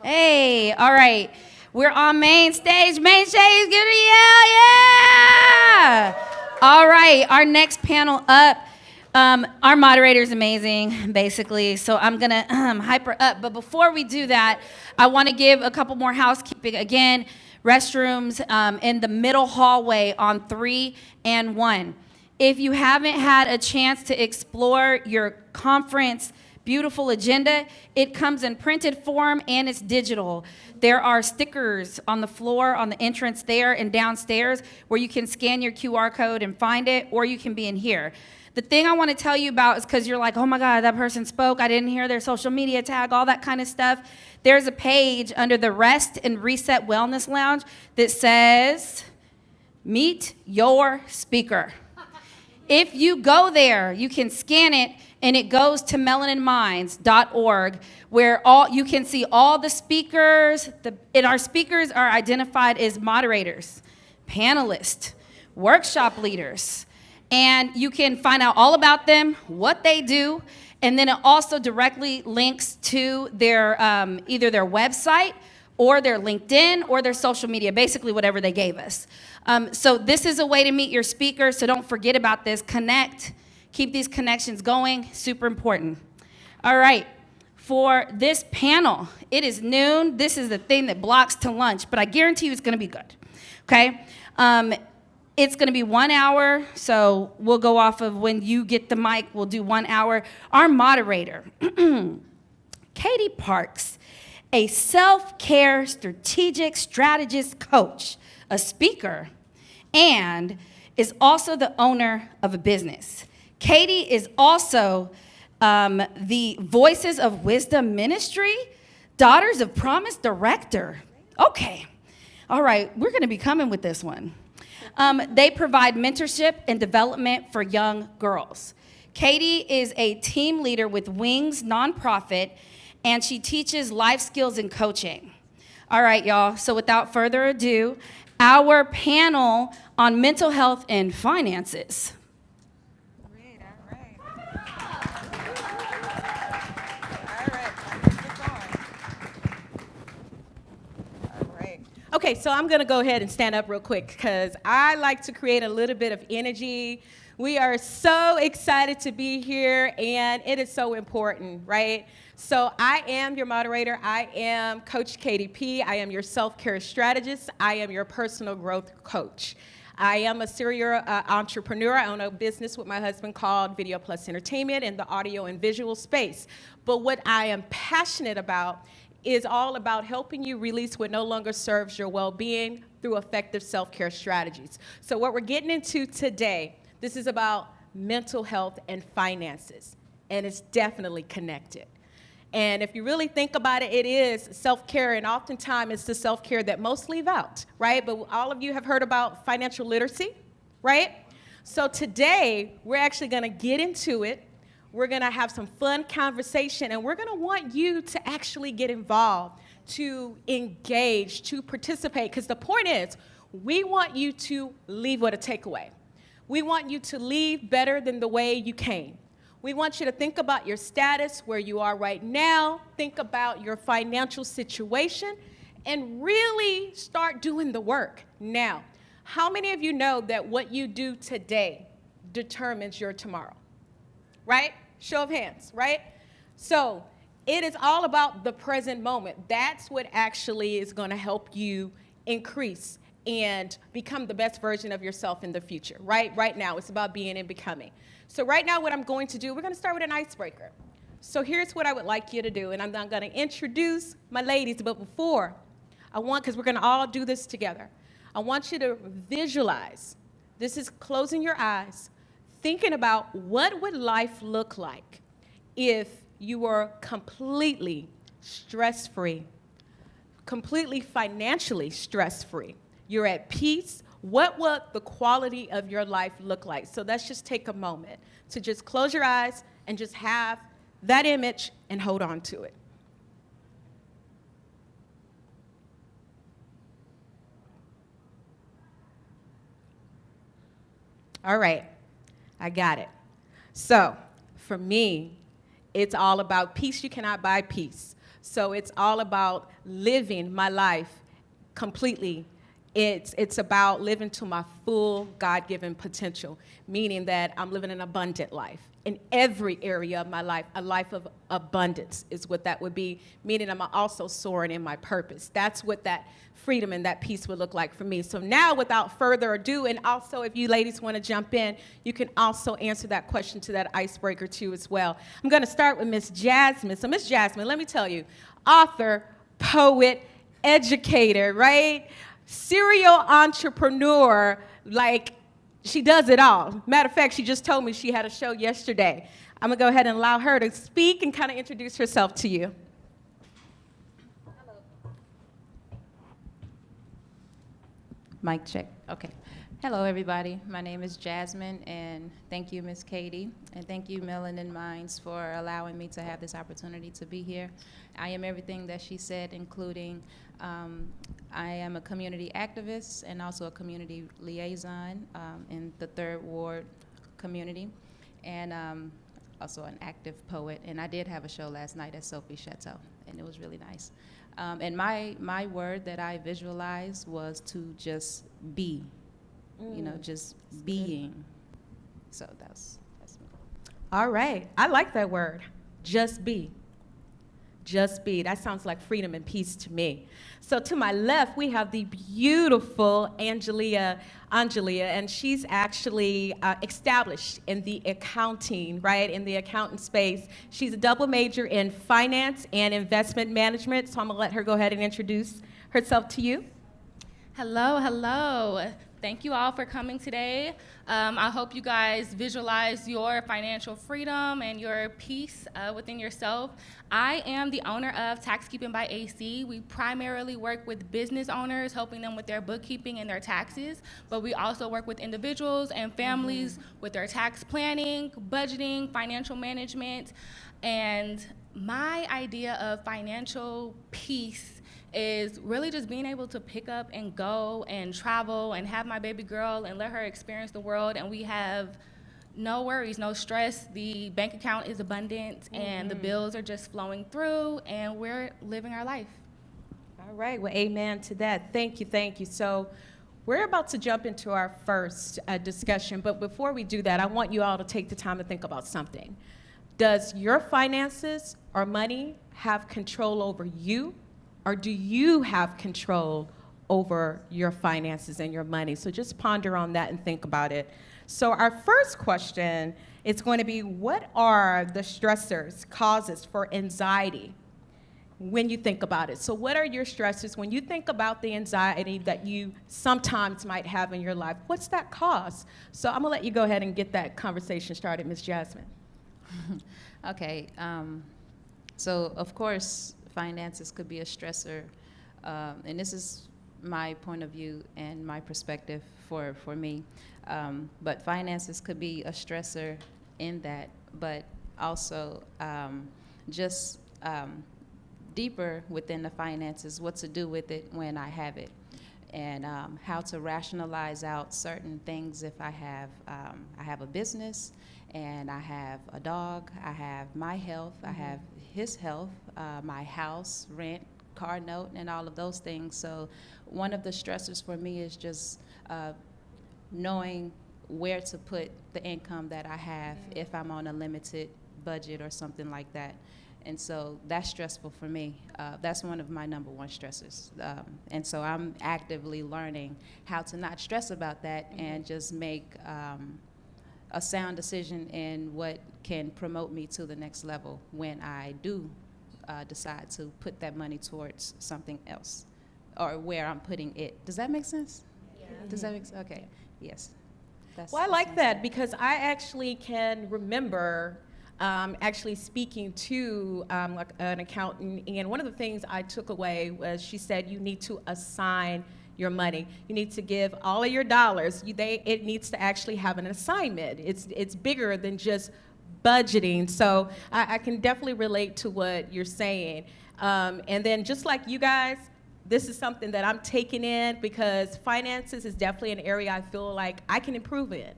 Hey, all right. We're on main stage. Main stage, give it a yell, yeah! All right, our next panel up. Our moderator is amazing, basically, so I'm going to hype her up. But before we do that, I want to give a couple more housekeeping. Again, restrooms in the middle hallway on 3 and 1. If you haven't had a chance to explore your conference beautiful agenda, it comes in printed form and it's digital. There are stickers on the floor, on the entrance there and downstairs where you can scan your QR code and find it, or you can be in here. The thing I want to tell you about is because you're like, oh my God, that person spoke. I didn't hear their social media tag, all that kind of stuff. There's a page under the Rest and Reset Wellness Lounge that says, meet your speaker. If you go there, you can scan it and it goes to melaninminds.org where you can see all the speakers, and our speakers are identified as moderators, panelists, workshop leaders, and you can find out all about them, what they do, and then it also directly links to their either their website or their LinkedIn or their social media, basically whatever they gave us. So this is a way to meet your speaker, so don't forget about this. Connect, keep these connections going, super important. All right, for this panel, it is noon. This is the thing that blocks to lunch, but I guarantee you it's gonna be good, okay? It's gonna be 1 hour, so we'll go off of when you get the mic, we'll do 1 hour. Our moderator, Katie Parks, a self-care strategic strategist coach, a speaker, and is also the owner of a business. Katie is also the Voices of Wisdom Ministry, Daughters of Promise director. Okay, all right, we're gonna be coming with this one. They provide mentorship and development for young girls. Katie is a team leader with Wings nonprofit, and she teaches life skills and coaching. All right, y'all, so without further ado, our panel on mental health and finances. All right. Let's get going. All right. Okay, so I'm gonna go ahead and stand up real quick because I like to create a little bit of energy. We are so excited to be here, and it is so important, right? So I am your moderator. I am Coach Katie P. I am your self-care strategist. I am your personal growth coach. I am a serial entrepreneur. I own a business with my husband called Video Plus Entertainment in the audio and visual space. But what I am passionate about is all about helping you release what no longer serves your well-being through effective self-care strategies. So what we're getting into today, this is about mental health and finances, and it's definitely connected. And if you really think about it, it is self-care, and oftentimes it's the self-care that most leave out, right? But all of you have heard about financial literacy, right? So today, we're actually gonna get into it. We're gonna have some fun conversation, and we're gonna want you to actually get involved, to engage, to participate, because the point is, we want you to leave with a takeaway. We want you to leave better than the way you came. We want you to think about your status, where you are right now, think about your financial situation, and really start doing the work now. How many of you know that what you do today determines your tomorrow? Right? Show of hands, right? So it is all about the present moment. That's what actually is going to help you increase and become the best version of yourself in the future, right? Right now, it's about being and becoming. So right now, what I'm going to do, we're going to start with an icebreaker. So here's what I would like you to do, and I'm not going to introduce my ladies, but before, because we're going to all do this together, I want you to visualize. This is closing your eyes, thinking about what would life look like if you were completely stress-free, completely financially stress-free. You're at peace. What would the quality of your life look like? So let's just take a moment to just close your eyes and just have that image and hold on to it. All right, I got it. So for me, it's all about peace. You cannot buy peace. So it's all about living my life completely. It's about living to my full God-given potential, meaning that I'm living an abundant life in every area of my life. A life of abundance is what that would be, meaning I'm also soaring in my purpose. That's what that freedom and that peace would look like for me. So now, without further ado, and also if you ladies want to jump in, you can also answer that question to that icebreaker too as well. I'm going to start with Miss Jasmine. So Miss Jasmine, let me tell you, author, poet, educator, right? Serial entrepreneur, like she does it all. Matter of fact, she just told me she had a show yesterday. I'm gonna go ahead and allow her to speak and kind of introduce herself to you. Hello. Mic check. Okay. Hello, everybody. My name is Jasmine, and thank you, Miss Katie, and thank you, Melanin Minds, for allowing me to have this opportunity to be here. I am everything that she said, including I am a community activist and also a community liaison in the 3rd Ward community, and also an active poet. And I did have a show last night at Sophie Chateau, and it was really nice. And my word that I visualized was to just be. You know, just being. So that's me. All right. I like that word. Just be. Just be. That sounds like freedom and peace to me. So to my left, we have the beautiful Ahngelea, and she's actually established in the accounting, right, in the accountant space. She's a double major in finance and investment management, so I'm going to let her go ahead and introduce herself to you. Hello, hello. Thank you all for coming today. I hope you guys visualize your financial freedom and your peace within yourself. I am the owner of Tax Keeping by AC. We primarily work with business owners, helping them with their bookkeeping and their taxes, but we also work with individuals and families with their tax planning, budgeting, financial management. And my idea of financial peace is really just being able to pick up and go and travel and have my baby girl and let her experience the world, and we have no worries, no stress. The bank account is abundant, and the bills are just flowing through, and we're living our life. All right, well, amen to that. Thank you, thank you. So we're about to jump into our first discussion, but before we do that, I want you all to take the time to think about something. Does your finances or money have control over you? Or do you have control over your finances and your money? So just ponder on that and think about it. So our first question is going to be, what are the stressors, causes for anxiety when you think about it? So what are your stressors when you think about the anxiety that you sometimes might have in your life? What's that cause? So I'm gonna let you go ahead and get that conversation started, Ms. Jasmine. Okay. So of course, finances could be a stressor, and this is my point of view and my perspective for me. But finances could be a stressor in that, but also just deeper within the finances, what to do with it when I have it, and how to rationalize out certain things. If I have a business, and I have a dog, I have my health, I have his health, my house, rent, car note, and all of those things. So one of the stressors for me is just knowing where to put the income that I have if I'm on a limited budget or something like that. And so that's stressful for me. That's one of my number one stressors. And so I'm actively learning how to not stress about that and just make a sound decision in what can promote me to the next level when I do decide to put that money towards something else, or where I'm putting it. Does that make sense? Yeah. Does that make sense? Okay. Yes. Well, I like that because I actually can remember actually speaking to like an accountant, and one of the things I took away was she said you need to assign your money. You need to give all of your dollars. It needs to actually have an assignment. It's bigger than just budgeting. So I can definitely relate to what you're saying. And then just like you guys, this is something that I'm taking in because finances is definitely an area I feel like I can improve in.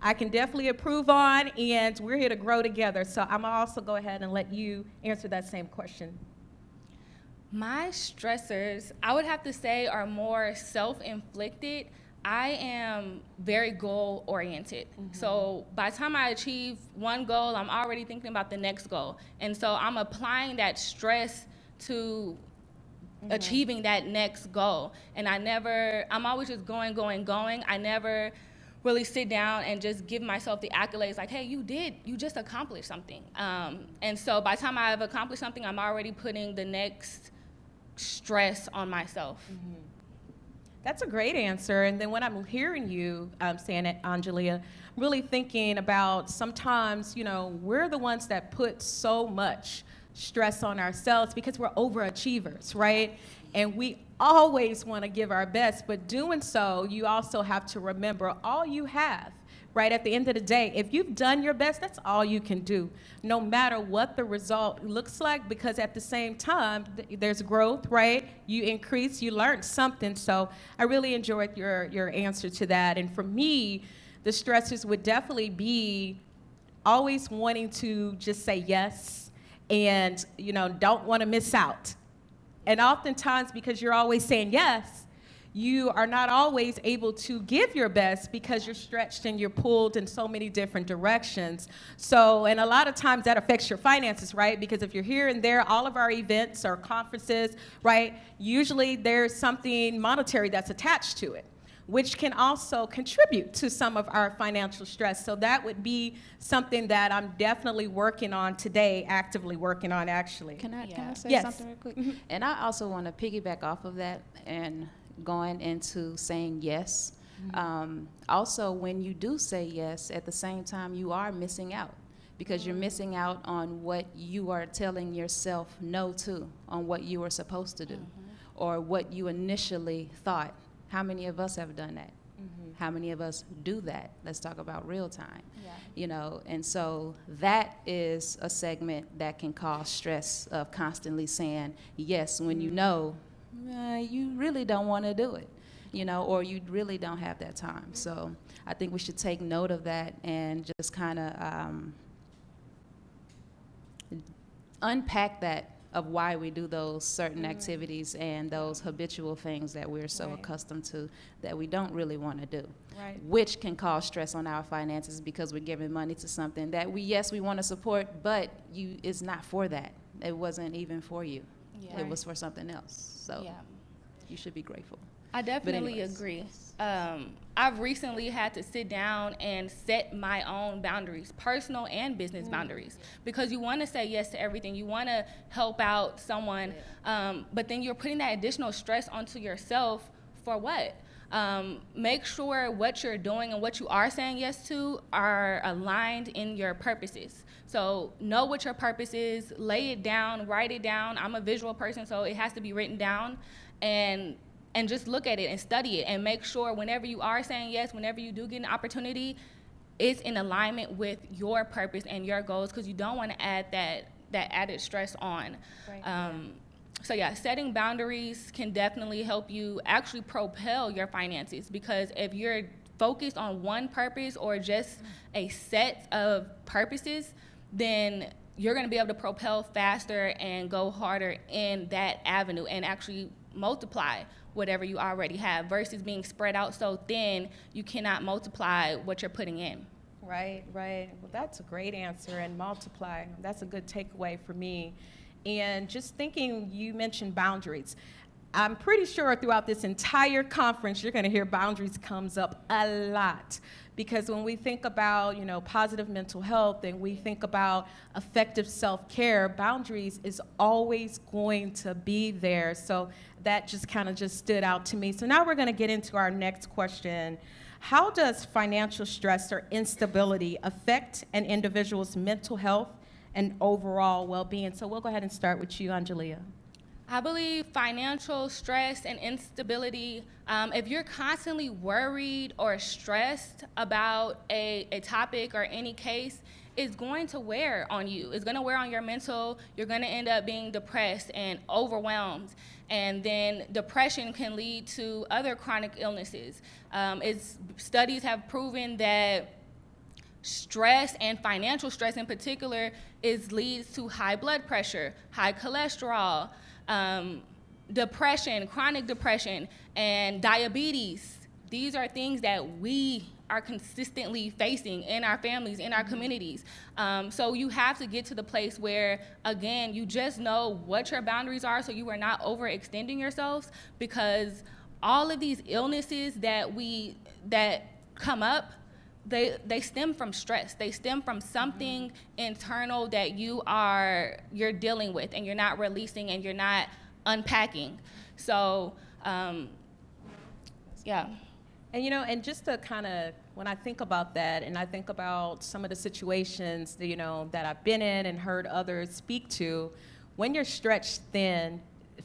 I can definitely improve on, and we're here to grow together. So I'm gonna also go ahead and let you answer that same question. My stressors, I would have to say, are more self-inflicted. I am very goal-oriented. So by the time I achieve one goal, I'm already thinking about the next goal. And so I'm applying that stress to achieving that next goal. And I'm always just going. I never really sit down and just give myself the accolades like, hey, you just accomplished something. And so by the time I've accomplished something, I'm already putting the next stress on myself. That's a great answer. And then when I'm hearing you saying it, Ahngelea, really thinking about sometimes, we're the ones that put so much stress on ourselves because we're overachievers, right? And we always want to give our best, but doing so, you also have to remember all you have, right? At the end of the day, if you've done your best, that's all you can do, no matter what the result looks like, because at the same time, there's growth, right? You increase, you learn something. So I really enjoyed your answer to that. And for me, the stresses would definitely be always wanting to just say yes and, don't want to miss out. And oftentimes, because you're always saying yes, you are not always able to give your best because you're stretched and you're pulled in so many different directions. So, and a lot of times that affects your finances, right? Because if you're here and there, all of our events or conferences, right, usually there's something monetary that's attached to it, which can also contribute to some of our financial stress. So that would be something that I'm definitely working on today, actively working on, actually. Can I say Yes. something real quick? And I also want to piggyback off of that and going into saying yes. Also, when you do say yes, at the same time, you are missing out because you're missing out on what you are telling yourself no to, on what you were supposed to do or what you initially thought. How many of us have done that? How many of us do that? Let's talk about real time. And so that is a segment that can cause stress of constantly saying yes when you really don't want to do it, or you really don't have that time. So I think we should take note of that and just kind of unpack that of why we do those certain activities and those habitual things that we're so accustomed to that we don't really want to do, which can cause stress on our finances because we're giving money to something that we want to support, but it's not for that. It wasn't even for you. It was for something else. So you should be grateful. I definitely agree. I've recently had to sit down and set my own boundaries, personal and business boundaries, because you want to say yes to everything. You want to help out someone, but then you're putting that additional stress onto yourself for what? Make sure what you're doing and what you are saying yes to are aligned in your purposes. So know what your purpose is, lay it down, write it down. I'm a visual person, so it has to be written down, and just look at it and study it and make sure whenever you are saying yes, whenever you do get an opportunity, it's in alignment with your purpose and your goals, because you don't want to add that added stress on. So setting boundaries can definitely help you actually propel your finances, because if you're focused on one purpose or just a set of purposes, then you're going to be able to propel faster and go harder in that avenue and actually multiply whatever you already have versus being spread out so thin you cannot multiply what you're putting in. Right. Well, that's a great answer, and multiply. That's a good takeaway for me. And just thinking, you mentioned boundaries. I'm pretty sure throughout this entire conference, you're going to hear boundaries comes up a lot. Because when we think about, positive mental health and we think about effective self-care, boundaries is always going to be there. So that just kind of stood out to me. So now we're going to get into our next question. How does financial stress or instability affect an individual's mental health and overall well-being? So we'll go ahead and start with you, Ahngelea. I believe financial stress and instability, if you're constantly worried or stressed about a topic or any case, is going to wear on you. It's going to wear on your mental. You're going to end up being depressed and overwhelmed. And then depression can lead to other chronic illnesses. Studies have proven that stress, and financial stress in particular, leads to high blood pressure, high cholesterol, depression, chronic depression, and diabetes. These are things that we are consistently facing in our families, in our communities. So you have to get to the place where, again, you just know what your boundaries are so you are not overextending yourselves, because all of these illnesses that come up, they stem from stress. They stem from something internal that you're dealing with and you're not releasing and you're not unpacking. So, yeah. And and just to kind of, when I think about that, and I think about some of the situations that, that I've been in and heard others speak to, when you're stretched thin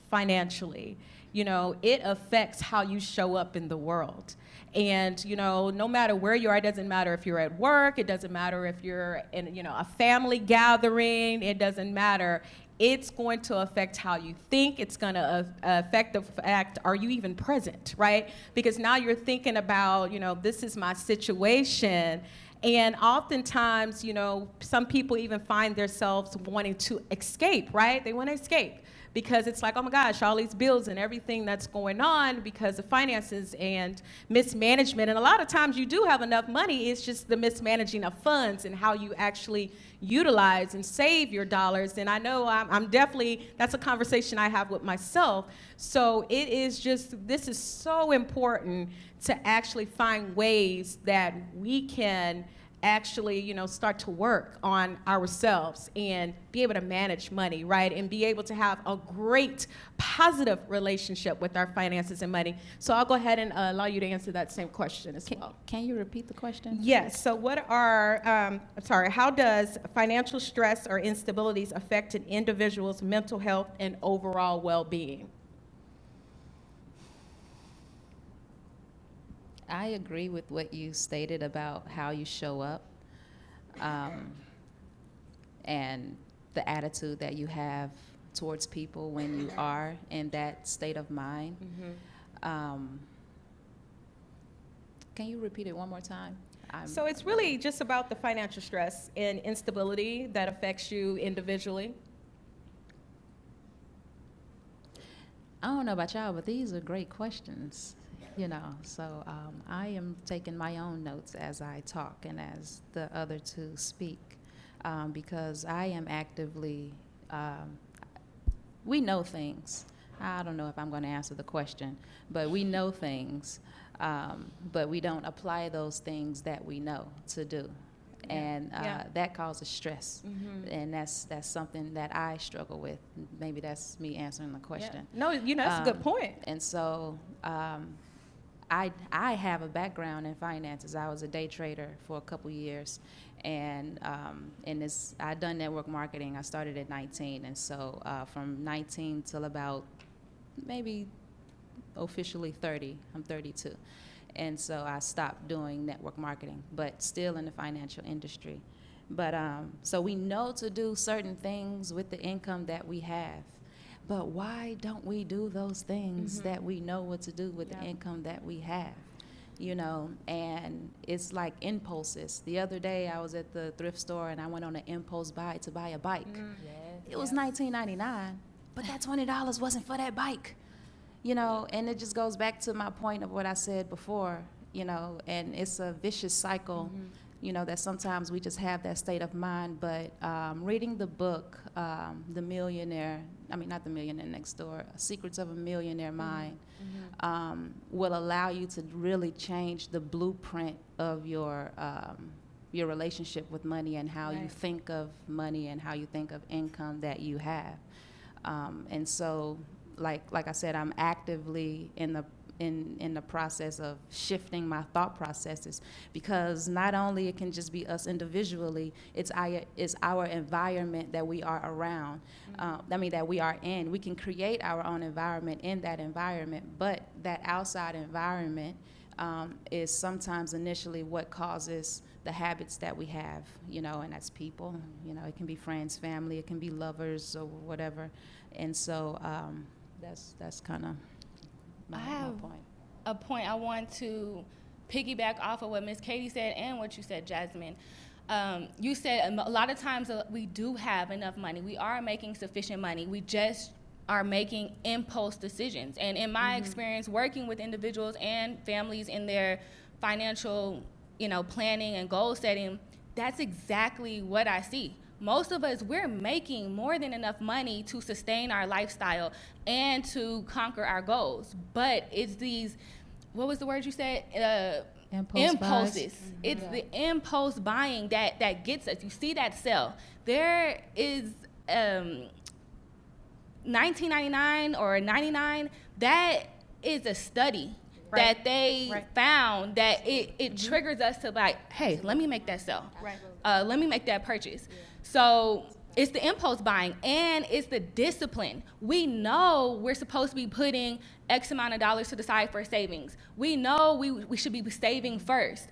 financially, it affects how you show up in the world. And, no matter where you are, it doesn't matter if you're at work, it doesn't matter if you're in, a family gathering, it doesn't matter. It's going to affect how you think. It's going to affect the fact, are you even present, right? Because now you're thinking about, this is my situation. And oftentimes, some people even find themselves wanting to escape, right? They want to escape because it's like, oh my gosh, all these bills and everything that's going on because of finances and mismanagement. And a lot of times you do have enough money, it's just the mismanaging of funds and how you actually utilize and save your dollars. And I know I'm definitely, that's a conversation I have with myself. So it is just, this is so important to actually find ways that we can actually, start to work on ourselves and be able to manage money, right? And be able to have a great, positive relationship with our finances and money. So I'll go ahead and allow you to answer that same question as well. Can you repeat the question? Yes, so how does financial stress or instabilities affect an individual's mental health and overall well-being? I agree with what you stated about how you show up, and the attitude that you have towards people when you are in that state of mind. Can you repeat it one more time? So it's really just about the financial stress and instability that affects you individually. I don't know about y'all, but these are great questions. So I am taking my own notes as I talk and as the other two speak, because I am actively, we know things. I don't know if I'm going to answer the question, but we know things, but we don't apply those things that we know to do. And that causes stress, and that's something that I struggle with. Maybe that's me answering the question. No, that's a good point. And so I have a background in finances. I was a day trader for a couple years, and I done network marketing. I started at 19, and so from 19 till about maybe officially 30, I'm 32. And so I stopped doing network marketing, but still in the financial industry. But so we know to do certain things with the income that we have. But why don't we do those things that we know what to do with the income that we have? And it's like impulses. The other day I was at the thrift store and I went on an impulse buy to buy a bike. It was $19.99, but that $20 wasn't for that bike. And it just goes back to my point of what I said before, and it's a vicious cycle, that sometimes we just have that state of mind. But reading the book, not The Millionaire Next Door, Secrets of a Millionaire Mind, will allow you to really change the blueprint of your relationship with money and how you think of money and how you think of income that you have. And so, like I said, I'm actively in the process of shifting my thought processes, because not only it can just be us individually, it's our environment that we are around, that we are in. We can create our own environment in that environment, but that outside environment is sometimes initially what causes the habits that we have, and that's people. It can be friends, family, it can be lovers or whatever. And so that's kind of my point. A point I want to piggyback off of what Ms. Katie said and what you said, Jasmine. You said a lot of times we do have enough money. We are making sufficient money. We just are making impulse decisions. And in my experience working with individuals and families in their financial, planning and goal setting, that's exactly what I see. Most of us, we're making more than enough money to sustain our lifestyle and to conquer our goals. But it's these, what was the word you said? Impulses. It's the impulse buying that gets us. You see that sell. There is $19.99 or $99. That is a study that they found that it triggers us to like, hey, let me make that sell. Let me make that purchase. So it's the impulse buying and it's the discipline. We know we're supposed to be putting X amount of dollars to the side for savings. We know we should be saving first.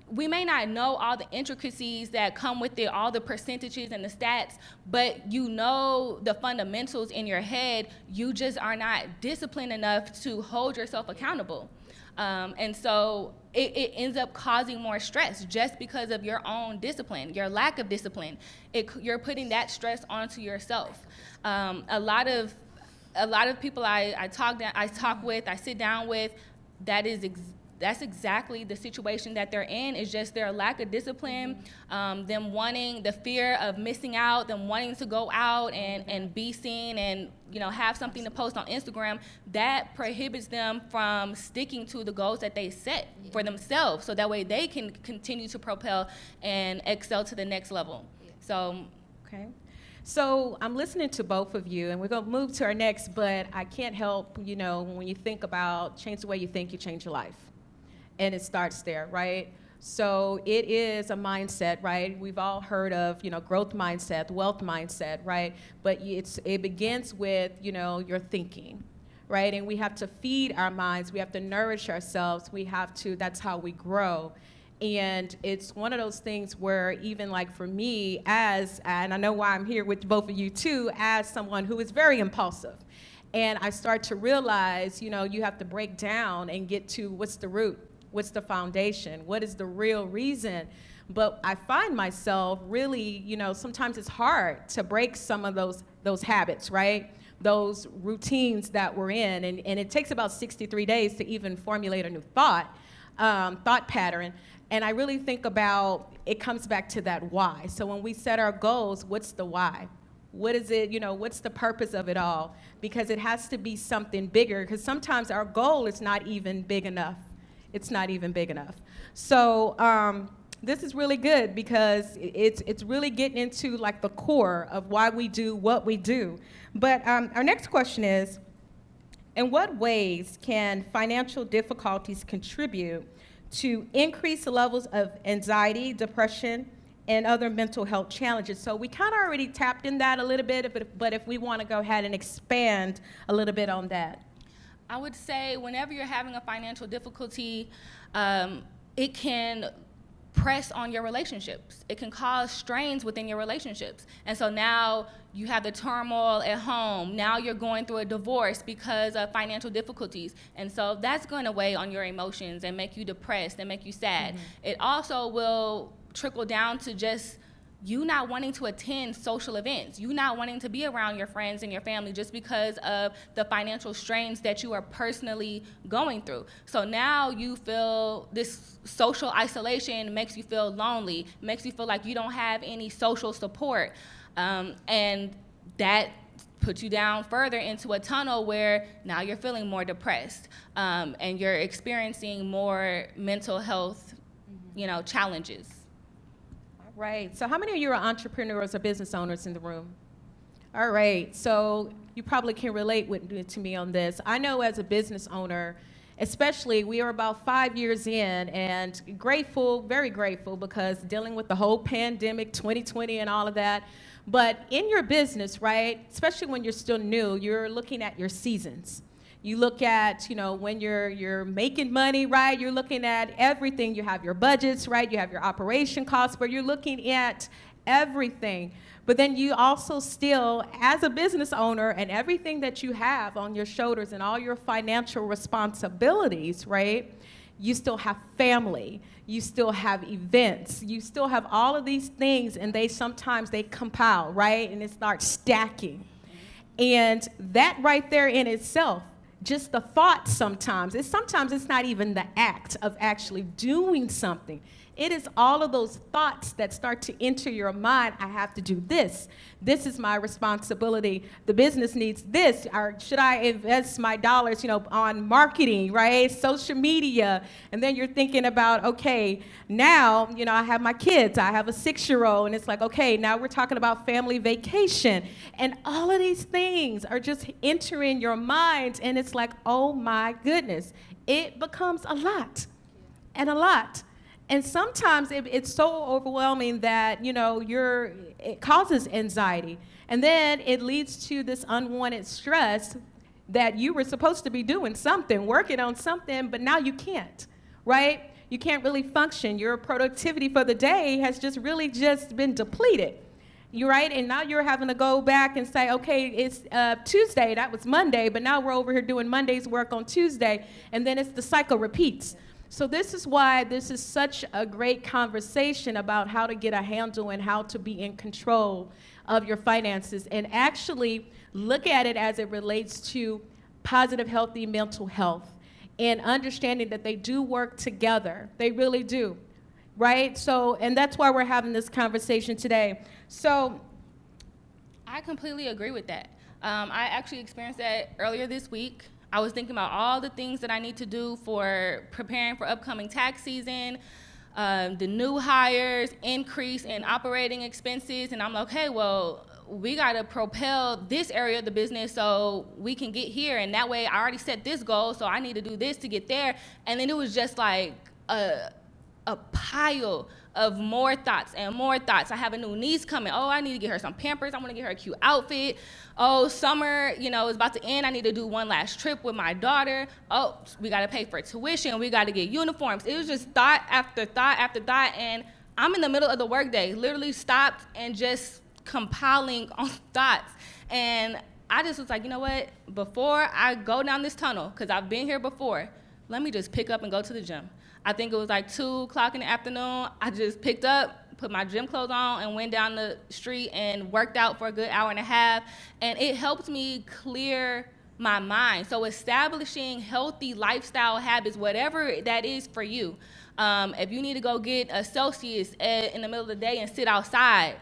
We may not know all the intricacies that come with it, all the percentages and the stats, but you know the fundamentals in your head. You just are not disciplined enough to hold yourself accountable. And so it ends up causing more stress just because of your own discipline, your lack of discipline. You're putting that stress onto yourself. A lot of people I talk with, I sit down with, that's exactly the situation that they're in. Is just their lack of discipline, them wanting the fear of missing out, them wanting to go out and be seen and have something to post on Instagram. That prohibits them from sticking to the goals that they set for themselves, so that way they can continue to propel and excel to the next level. So, okay. So I'm listening to both of you, and we're going to move to our next, but I can't help, when you think about change the way you think, you change your life. And it starts there, right? So it is a mindset, right? We've all heard of, growth mindset, wealth mindset, right? But it begins with, your thinking, right? And we have to feed our minds. We have to nourish ourselves. That's how we grow. And it's one of those things where even like for me and I know why I'm here with both of you too, as someone who is very impulsive. And I start to realize, you have to break down and get to what's the root. What's the foundation? What is the real reason? But I find myself really, sometimes it's hard to break some of those habits, right? Those routines that we're in. And it takes about 63 days to even formulate a new thought pattern. And I really think about, it comes back to that why. So when we set our goals, what's the why? What is it, what's the purpose of it all? Because it has to be something bigger, because sometimes our goal is not even big enough. It's not even big enough. So this is really good because it's really getting into like the core of why we do what we do. But our next question is, in what ways can financial difficulties contribute to increased levels of anxiety, depression, and other mental health challenges? So we kind of already tapped in that a little bit, but if we want to go ahead and expand a little bit on that. I would say whenever you're having a financial difficulty, it can press on your relationships. It can cause strains within your relationships. And so now you have the turmoil at home. Now you're going through a divorce because of financial difficulties. And so that's going to weigh on your emotions and make you depressed and make you sad. It also will trickle down to just you not wanting to attend social events, you not wanting to be around your friends and your family just because of the financial strains that you are personally going through. So now you feel this social isolation makes you feel lonely, makes you feel like you don't have any social support. And that puts you down further into a tunnel where now you're feeling more depressed, and you're experiencing more mental health, challenges. Right. So how many of you are entrepreneurs or business owners in the room? All right. So you probably can relate to me on this. I know as a business owner, especially, we are about 5 years in, and grateful, very grateful, because dealing with the whole pandemic, 2020 and all of that. But in your business, right, especially when you're still new, you're looking at your seasons. You look at, when you're making money, right? You're looking at everything. You have your budgets, right? You have your operation costs, but you're looking at everything. But then you also still, as a business owner, and everything that you have on your shoulders and all your financial responsibilities, right? You still have family. You still have events. You still have all of these things, and sometimes they compile, right? And it starts stacking. And that right there in itself, just the thought sometimes it's not even the act of actually doing something. It is all of those thoughts that start to enter your mind. I have to do this. This is my responsibility. The business needs this. Or should I invest my dollars, on marketing, right? Social media. And then you're thinking about, okay, now, I have my kids. I have a 6-year-old. And it's like, okay, now we're talking about family vacation. And all of these things are just entering your mind. And it's like, oh my goodness. It becomes a lot and a lot. And sometimes it's so overwhelming that, it causes anxiety. And then it leads to this unwanted stress that you were supposed to be doing something, working on something, but now you can't, right? You can't really function. Your productivity for the day has just been depleted. You're right, and now you're having to go back and say, okay, it's Tuesday, that was Monday, but now we're over here doing Monday's work on Tuesday, and then the cycle repeats. So this is why this is such a great conversation about how to get a handle and how to be in control of your finances and actually look at it as it relates to positive, healthy mental health and understanding that they do work together. They really do, right? So, and that's why we're having this conversation today. So I completely agree with that. I actually experienced that earlier this week. I was thinking about all the things that I need to do for preparing for upcoming tax season, the new hires, increase in operating expenses, and I'm like, okay, well, we got to propel this area of the business so we can get here, and that way I already set this goal, so I need to do this to get there, and then it was just like a pile of more thoughts and more thoughts. I have a new niece coming. Oh, I need to get her some Pampers. I want to get her a cute outfit. Oh, summer, is about to end. I need to do one last trip with my daughter. Oh, we got to pay for tuition. We got to get uniforms. It was just thought after thought after thought, and I'm in the middle of the workday, literally stopped and just compiling on thoughts. And I just was like, you know what? Before I go down this tunnel, because I've been here before, let me just pick up and go to the gym. I think it was like 2 o'clock in the afternoon. I just picked up, put my gym clothes on, and went down the street and worked out for a good hour and a half. And it helped me clear my mind. So establishing healthy lifestyle habits, whatever that is for you. If you need to go get a Celsius in the middle of the day and sit outside,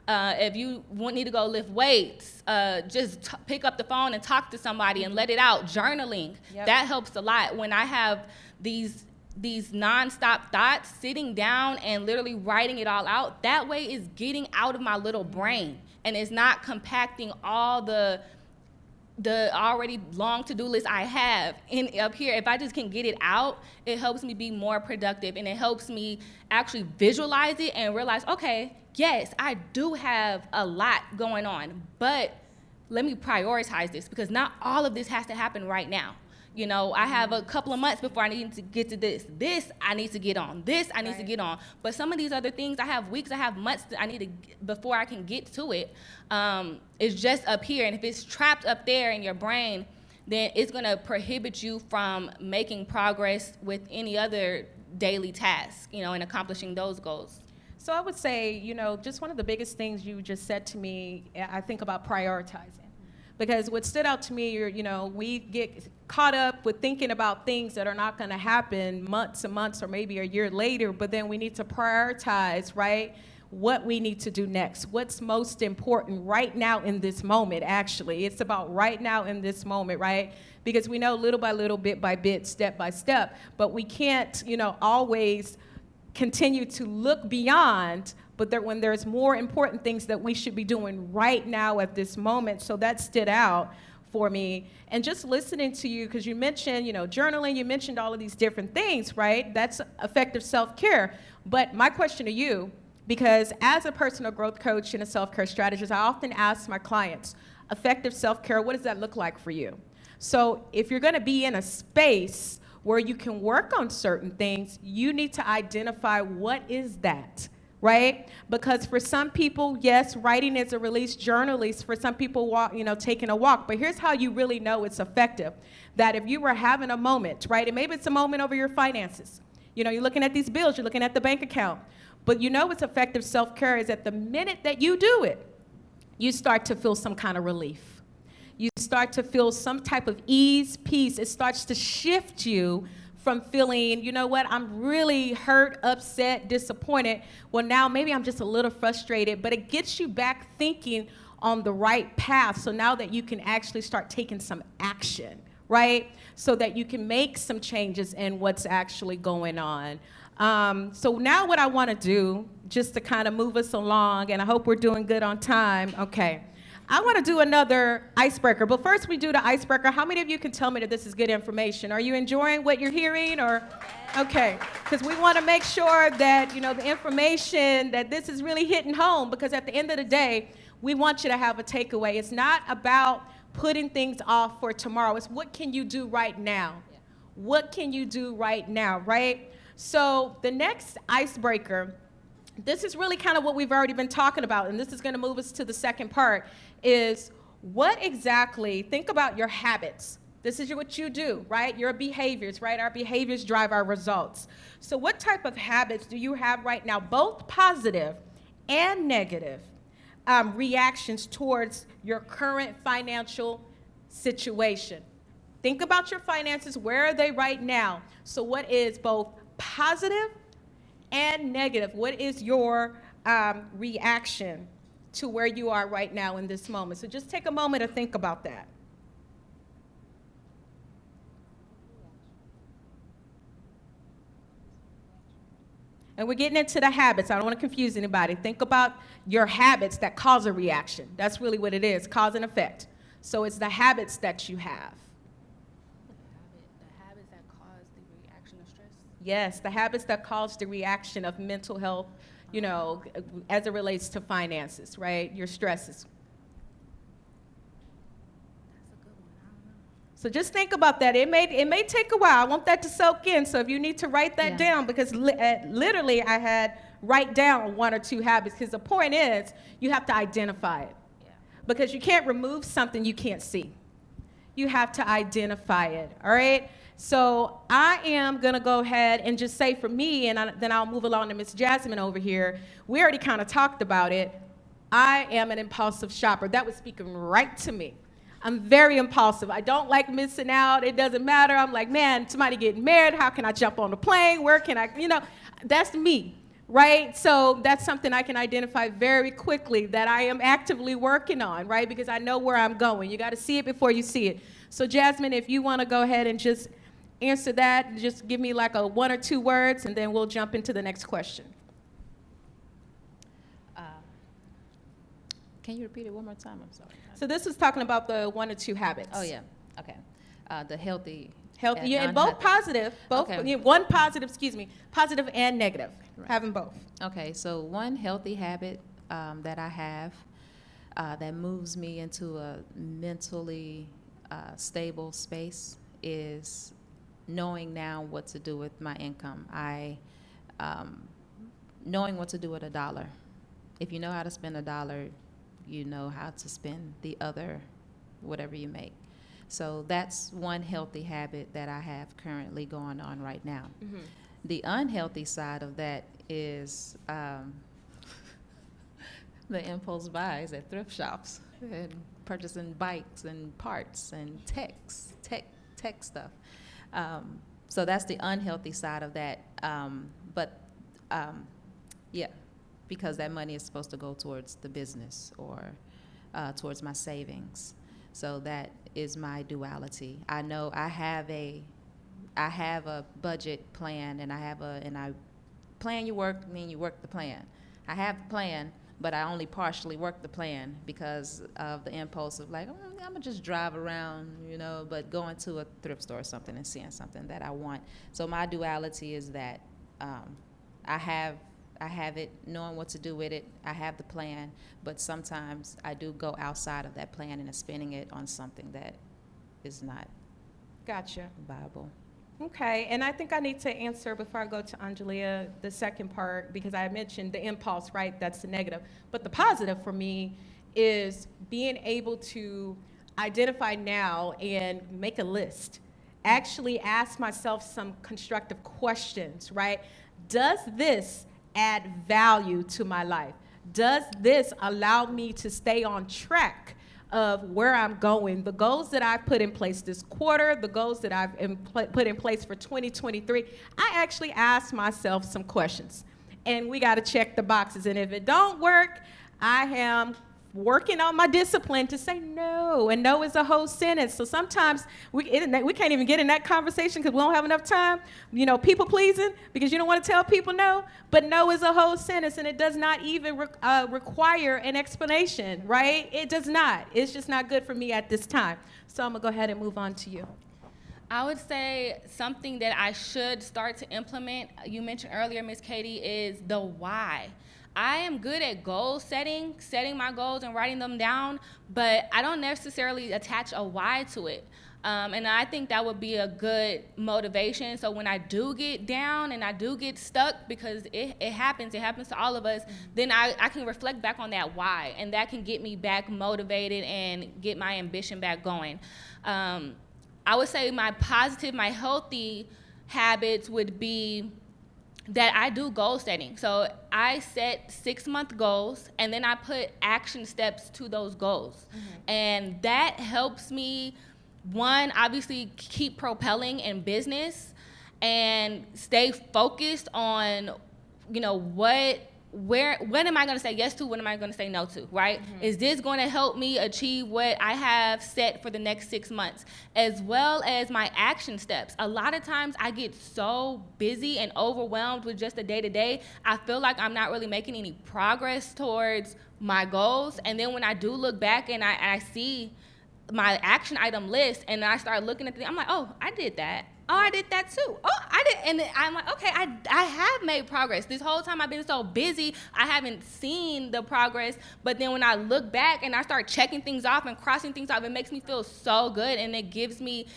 if you need to go lift weights, just pick up the phone and talk to somebody and let it out. Journaling, that helps a lot. When I have these nonstop thoughts, sitting down and literally writing it all out, that way is getting out of my little brain and it's not compacting all the already long to-do list I have up here. If I just can get it out, it helps me be more productive and it helps me actually visualize it and realize, okay, yes, I do have a lot going on, but let me prioritize this because not all of this has to happen right now. I have a couple of months before I need to get to this. This I need to get on. This I need to get on. But some of these other things, I have weeks, I have months that I need to before I can get to it. It's just up here. And if it's trapped up there in your brain, then it's going to prohibit you from making progress with any other daily task, and accomplishing those goals. So I would say, just one of the biggest things you just said to me, I think about prioritizing. Because what stood out to me, we get caught up with thinking about things that are not going to happen months and months or maybe a year later, but then we need to prioritize, right, what we need to do next. What's most important right now in this moment, actually. It's about right now in this moment, right? Because we know little by little, bit by bit, step by step, but we can't, always continue to look beyond, but when there's more important things that we should be doing right now at this moment. So that stood out for me. And just listening to you, because you mentioned, journaling, you mentioned all of these different things, right? That's effective self-care. But my question to you, because as a personal growth coach and a self-care strategist, I often ask my clients, effective self-care, what does that look like for you? So if you're going to be in a space where you can work on certain things, you need to identify what is that, right? Because for some people, yes, writing is a release. Journaling, for some people, taking a walk. But here's how you really know it's effective. That if you were having a moment, right, and maybe it's a moment over your finances. You're looking at these bills, you're looking at the bank account. But it's effective self-care is at the minute that you do it, you start to feel some kind of relief. start to feel some type of ease, peace. It starts to shift you from feeling, you know what, I'm really hurt, upset, disappointed. Well, now maybe I'm just a little frustrated, but it gets you back thinking on the right path. So now that you can actually start taking some action, right? So that you can make some changes in what's actually going on. So now what I want to do, just to kind of move us along, and I hope we're doing good on time. Okay. I want to do another icebreaker, but first we do the icebreaker. How many of you can tell me that this is good information? Are you enjoying what you're hearing, or? Okay, because we want to make sure that, you know, the information, that this is really hitting home, because at the end of the day, we want you to have a takeaway. It's not about putting things off for tomorrow. It's what can you do right now? What can you do right now, right? So the next icebreaker, this is really kind of what we've already been talking about, and this is going to move us to the second part, is what exactly, think about your habits. This is what you do, right? Your behaviors, right? Our behaviors drive our results. So what type of habits do you have right now, both positive and negative reactions towards your current financial situation? Think about your finances. Where are they right now? So what is both positive and negative? What is your reaction to where you are right now in this moment? So just take a moment to think about that. And we're getting into the habits. I don't want to confuse anybody. Think about your habits that cause a reaction. That's really what it is, cause and effect. So it's the habits that you have. The habits that cause the reaction of stress. Yes, the habits that cause the reaction of mental health, you know, as it relates to finances, right? Your stresses. That's a good one. I don't know. So just think about that. It may take a while. I want that to soak in. So if you need to write that down, because literally I had write down one or two habits, because the point is you have to identify it. Yeah. Because you can't remove something you can't see. You have to identify it, all right? So I am going to go ahead and just say for me, and then I'll move along to Miss Jasmine over here. We already kind of talked about it. I am an impulsive shopper. That was speaking right to me. I'm very impulsive. I don't like missing out. It doesn't matter. I'm like, man, somebody getting married. How can I jump on the plane? Where can I, you know, that's me, right? So that's something I can identify very quickly that I am actively working on, right? Because I know where I'm going. You got to see it before you see it. So Jasmine, if you want to go ahead and just answer that, just give me like a 1 or 2 words, and then we'll jump into the next question. Can you repeat it one more time? I'm sorry. So this was talking about the 1 or 2 habits. Oh, yeah. Okay. The healthy. Healthy, yeah, and both positive, both, Okay. one positive, positive and negative, Right. having both. Okay, so one healthy habit that I have that moves me into a mentally stable space is knowing now what to do with my income. Knowing what to do with $1. If you know how to spend $1, you know how to spend the other, whatever you make. So that's one healthy habit that I have currently going on right now. Mm-hmm. The unhealthy side of that is the impulse buys at thrift shops and purchasing bikes and parts and tech stuff. So that's the unhealthy side of that. Yeah, because that money is supposed to go towards the business or towards my savings. So that is my duality. I know I have a budget plan, and I plan your work, and then you work the plan. I have the plan, but I only partially work the plan because of the impulse of like, I'm gonna just drive around, you know, but going to a thrift store or something and seeing something that I want. So my duality is that I have it, knowing what to do with it. I have the plan, but sometimes I do go outside of that plan and spending it on something that is not Gotcha. viable. Okay, and I think I need to answer before I go to Ahngelea the second part, because I mentioned the impulse, right? That's the negative. But the positive for me is being able to identify now and make a list. Actually ask myself some constructive questions, right? Does this add value to my life? Does this allow me to stay on track of where I'm going, the goals that I've put in place this quarter, the goals that I've put in place for 2023, I actually asked myself some questions. And we got to check the boxes. And if it don't work, I am working on my discipline to say no, and no is a whole sentence. So sometimes we can't even get in that conversation because we don't have enough time, people pleasing because you don't want to tell people no, but no is a whole sentence, and it does not even require an explanation, right? It does not. It's just not good for me at this time. So I'm gonna go ahead and move on to you. I would say something that I should start to implement, you mentioned earlier, Miss Katie, is the why. I am good at goal setting my goals and writing them down, but I don't necessarily attach a why to it. And I think that would be a good motivation. So when I do get down and I do get stuck, because it happens to all of us, then I can reflect back on that why, and that can get me back motivated and get my ambition back going. I would say my healthy habits would be that I do goal setting. So I set 6-month goals, and then I put action steps to those goals. And that helps me, one, obviously keep propelling in business and stay focused on, what am I going to say yes to? What am I going to say no to, right? Is this going to help me achieve what I have set for the next 6 months, as well as my action steps? A lot of times I get so busy and overwhelmed with just the day-to-day, I feel like I'm not really making any progress towards my goals. And then when I do look back and I see my action item list and I start looking at I'm like, oh, I did that. Oh, I did that too. Oh, I did. And then I'm like, okay, I have made progress. This whole time I've been so busy, I haven't seen the progress. But then when I look back and I start checking things off and crossing things off, it makes me feel so good. And it gives me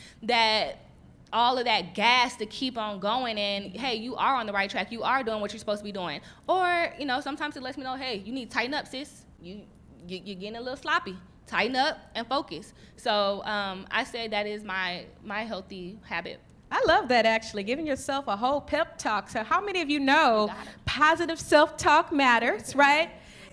all of that gas to keep on going. And hey, you are on the right track. You are doing what you're supposed to be doing. Or, sometimes it lets me know, hey, you need to tighten up, sis. You're getting a little sloppy. Tighten up and focus. So I say that is my healthy habit. I love that, actually, giving yourself a whole pep talk. So how many of you know positive self-talk matters, right?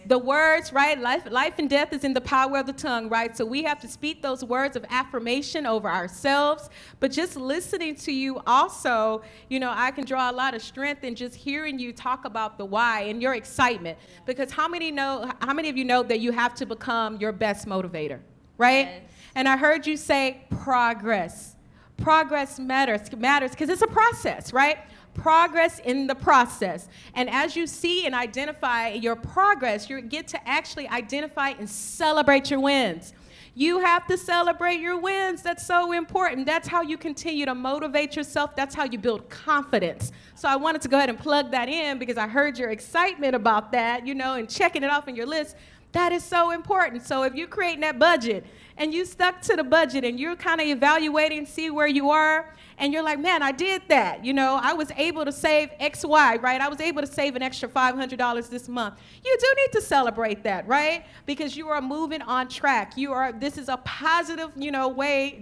The words, right? Life and death is in the power of the tongue, right? So we have to speak those words of affirmation over ourselves. But just listening to you also, I can draw a lot of strength in just hearing you talk about the why and your excitement. Because how many of you know that you have to become your best motivator, right? Yes. And I heard you say progress. Progress matters because it's a process, right? Progress in the process. And as you see and identify your progress, you get to actually identify and celebrate your wins. You have to celebrate your wins. That's so important. That's how you continue to motivate yourself. That's how you build confidence. So I wanted to go ahead and plug that in because I heard your excitement about that, and checking it off on your list. That is so important. So if you're creating that budget and you stuck to the budget and you're kind of evaluating, see where you are, and you're like, man, I did that. I was able to save X, Y, right? I was able to save an extra $500 this month. You do need to celebrate that, right? Because you are moving on track. This is a positive,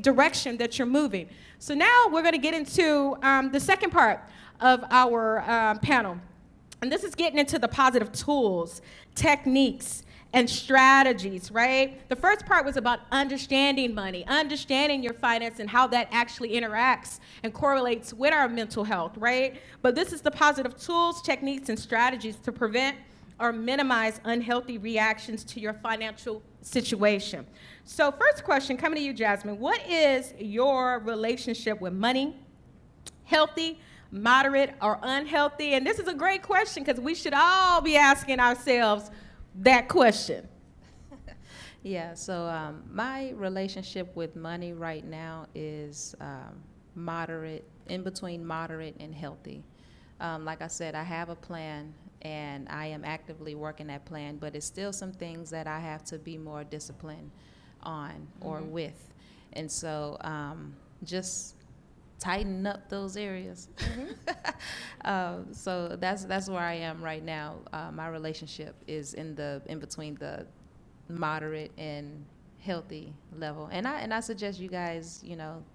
direction that you're moving. So now we're going to get into the second part of our panel. And this is getting into the positive tools, techniques, and strategies, right? The first part was about understanding money, understanding your finance and how that actually interacts and correlates with our mental health, right? But this is the positive tools, techniques, and strategies to prevent or minimize unhealthy reactions to your financial situation. So first question, coming to you, Jasmine. What is your relationship with money? Healthy, moderate, or unhealthy? And this is a great question because we should all be asking ourselves that question. Yeah, so my relationship with money right now is moderate, in between moderate and healthy. Like I said, I have a plan and I am actively working that plan, but it's still some things that I have to be more disciplined on or with. And so just tighten up those areas. So that's where I am right now. My relationship is in between the moderate and healthy level, and I suggest you guys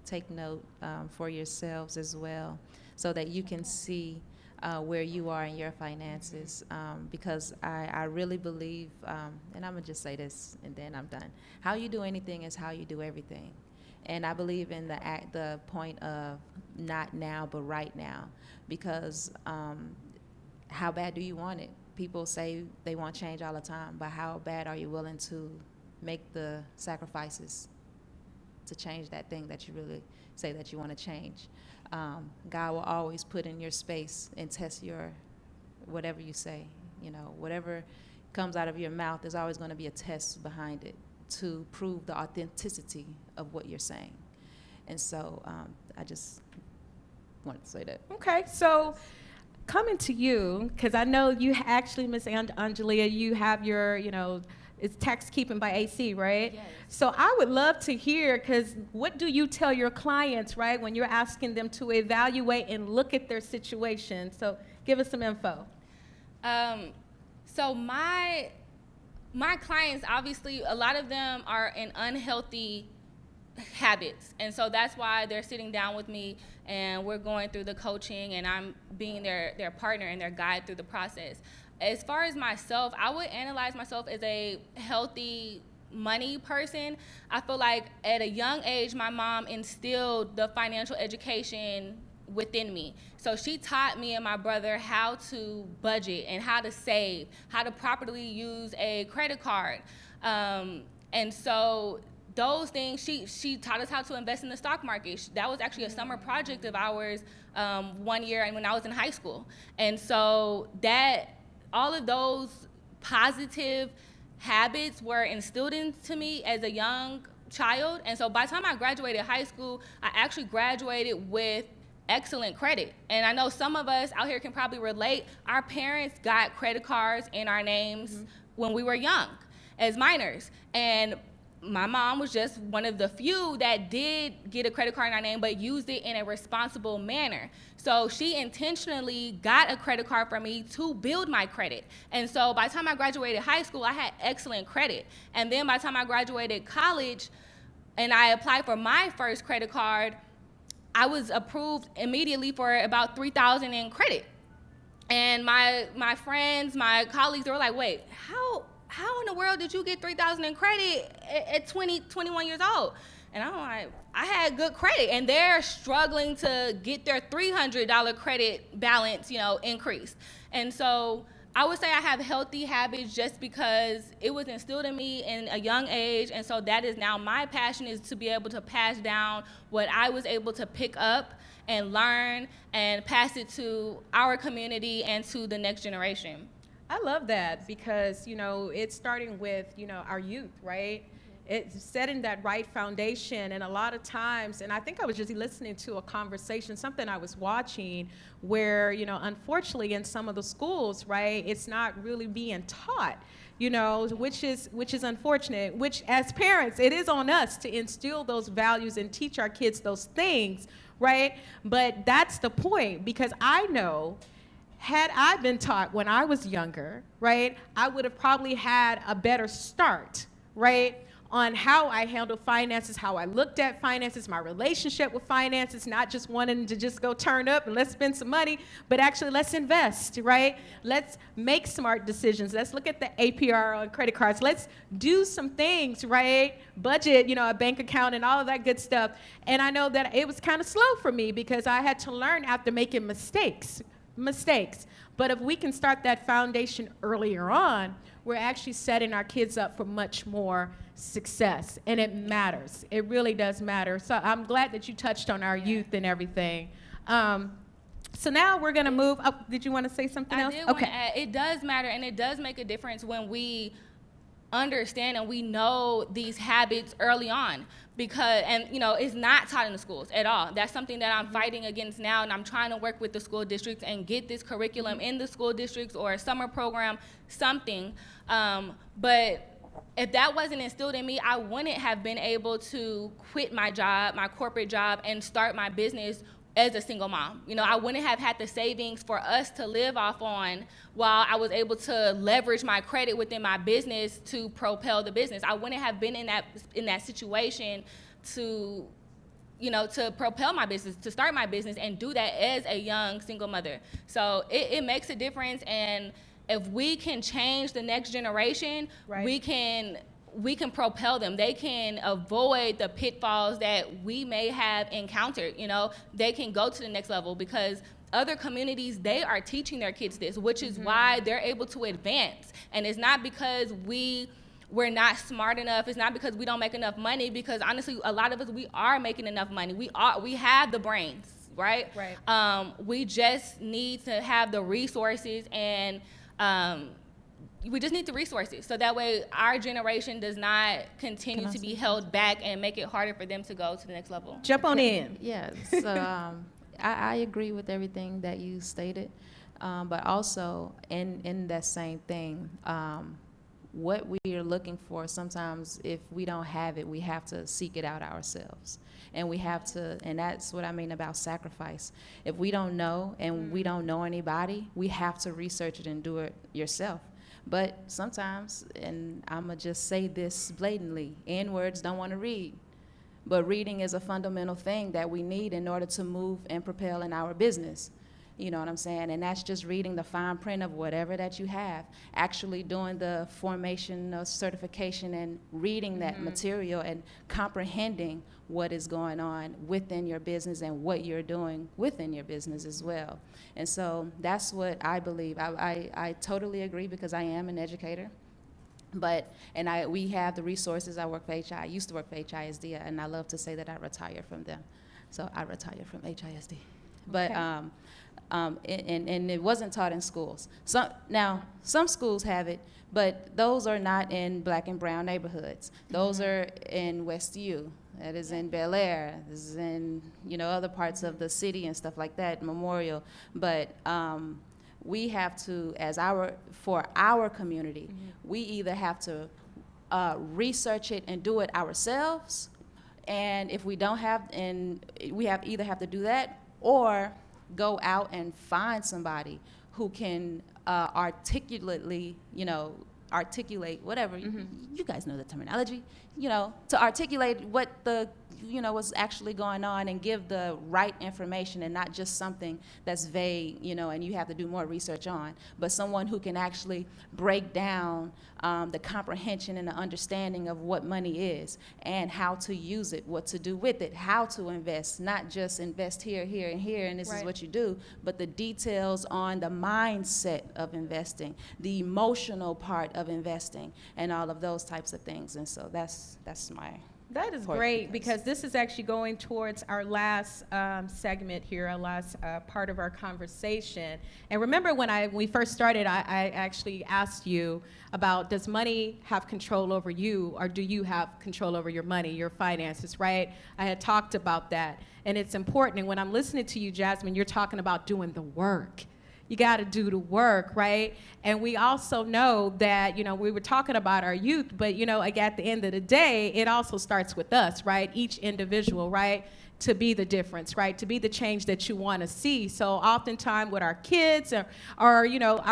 take note for yourselves as well, so that you can see where you are in your finances, because I really believe, and I'm gonna just say this and then I'm done. How you do anything is how you do everything. And I believe in the point of not now, but right now, because how bad do you want it? People say they want change all the time, but how bad are you willing to make the sacrifices to change that thing that you really say that you want to change? God will always put in your space and test your whatever you say. You know, whatever comes out of your mouth, there's always going to be a test behind it to prove the authenticity of what you're saying. And so I just wanted to say that. Okay, so coming to you, because I know you actually, Miss Ahngelea, you have your, it's tax keeping by AC, right? Yes. So I would love to hear, because what do you tell your clients, right, when you're asking them to evaluate and look at their situation? So give us some info. So my clients, obviously, a lot of them are in unhealthy habits, and so that's why they're sitting down with me and we're going through the coaching, and I'm being their partner and their guide through the process. As far as myself, I would analyze myself as a healthy money person. I feel like at a young age, my mom instilled the financial education within me. So she taught me and my brother how to budget and how to save, how to properly use a credit card. And so those things, she taught us how to invest in the stock market. That was actually a summer project of ours one year, and when I was in high school. And so all of those positive habits were instilled into me as a young child. And so by the time I graduated high school, I actually graduated with excellent credit. And I know some of us out here can probably relate. Our parents got credit cards in our names when we were young as minors. And my mom was just one of the few that did get a credit card in our name, but used it in a responsible manner. So she intentionally got a credit card for me to build my credit. And so by the time I graduated high school, I had excellent credit. And then by the time I graduated college and I applied for my first credit card, I was approved immediately for about $3,000 in credit. And my friends, my colleagues, they were like, wait, how in the world did you get $3,000 in credit at 21 years old? And I'm like, I had good credit, and they're struggling to get their $300 credit balance, increased. And so I would say I have healthy habits just because it was instilled in me in a young age, and so that is now my passion, is to be able to pass down what I was able to pick up and learn and pass it to our community and to the next generation. I love that, because, it's starting with, our youth, right? It's setting that right foundation. And a lot of times, and I think I was just listening to a conversation, something I was watching, where, unfortunately in some of the schools, right, it's not really being taught, which is unfortunate, which as parents, it is on us to instill those values and teach our kids those things, right? But that's the point, because I know, had I been taught when I was younger, right, I would have probably had a better start, right, on how I handled finances, how I looked at finances, my relationship with finances, not just wanting to just go turn up and let's spend some money, but actually let's invest, right? Let's make smart decisions. Let's look at the APR on credit cards. Let's do some things, right? Budget, a bank account and all of that good stuff. And I know that it was kind of slow for me because I had to learn after making mistakes. But if we can start that foundation earlier on, we're actually setting our kids up for much more success, and it matters. It really does matter. So I'm glad that you touched on our youth and everything. So now we're gonna move up. Did you want to say something else? I did want to add, it does matter, and it does make a difference when we understand and we know these habits early on, because it's not taught in the schools at all. That's something that I'm fighting against now, and I'm trying to work with the school districts and get this curriculum in the school districts or a summer program, something. But if that wasn't instilled in me, I wouldn't have been able to quit my job, my corporate job, and start my business as a single mom. I wouldn't have had the savings for us to live off on while I was able to leverage my credit within my business to propel the business. I wouldn't have been in that situation to to propel my business, to start my business, and do that as a young single mother. So it makes a difference, and if we can change the next generation, Right. we can propel them. They can avoid the pitfalls that we may have encountered. They can go to the next level because other communities, they are teaching their kids this, which is why they're able to advance. And it's not because we're not smart enough. It's not because we don't make enough money, because honestly, a lot of us, we are making enough money. We have the brains, right? Right. We just need to have the resources, and we just need the resources, so that way our generation does not continue to be held back and make it harder for them to go to the next level. Jump on in. Yeah, so I agree with everything that you stated, but also in that same thing, what we are looking for, sometimes if we don't have it, we have to seek it out ourselves. And we have to, and that's what I mean about sacrifice. If we don't know and we don't know anybody, we have to research it and do it yourself. But sometimes, and I'm going to just say this blatantly, N-words don't want to read. But reading is a fundamental thing that we need in order to move and propel in our business. You know what I'm saying? And that's just reading the fine print of whatever that you have, actually doing the formation of certification and reading that material and comprehending what is going on within your business and what you're doing within your business as well. And so that's what I believe. I totally agree, because I am an educator. We have the resources. I work for HI. I used to work for HISD, and I love to say that I retired from them. So I retired from HISD. But Okay. And it wasn't taught in schools. Some schools have it, but those are not in black and brown neighborhoods. Those are in West U. That is in Bel Air. This is in other parts of the city and stuff like that, Memorial. But we have to, for our community, we either have to research it and do it ourselves, and if we don't have, and we either have to do that or go out and find somebody who can articulate whatever, you guys know the terminology, to articulate what what's actually going on and give the right information, and not just something that's vague, and you have to do more research on, but someone who can actually break down the comprehension and the understanding of what money is and how to use it, what to do with it, how to invest, not just invest here, here, and here, and this is what you do, but the details on the mindset of investing, the emotional part of investing, and all of those types of things. And so that's my That is part great, of this. because this is actually going towards our last segment here, our last part of our conversation. And remember, when we first started, I actually asked you about, does money have control over you, or do you have control over your money, your finances, right? I had talked about that, and it's important. And when I'm listening to you, Jasmine, you're talking about doing the work. You got to do the work, right? And we also know that, we were talking about our youth, but, like at the end of the day, it also starts with us, right? Each individual, right? To be the difference, right? To be the change that you want to see. So oftentimes with our kids or our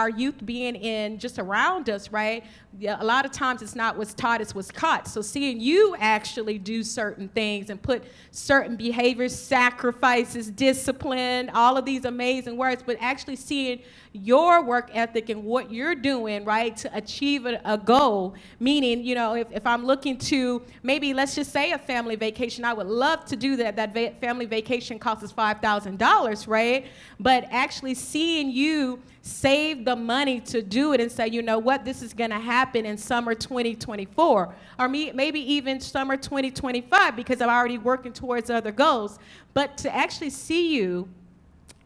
youth being in just around us, right? Yeah, a lot of times it's not what's taught, it's what's caught. So seeing you actually do certain things and put certain behaviors, sacrifices, discipline, all of these amazing words, but actually seeing your work ethic and what you're doing, right, to achieve a goal. Meaning, if I'm looking to maybe, let's just say, a family vacation, I would love to do that. That family vacation costs us $5,000, right? But actually seeing you save the money to do it and say, you know what, this is going to happen in summer 2024, or maybe even summer 2025, because I'm already working towards other goals. But to actually see you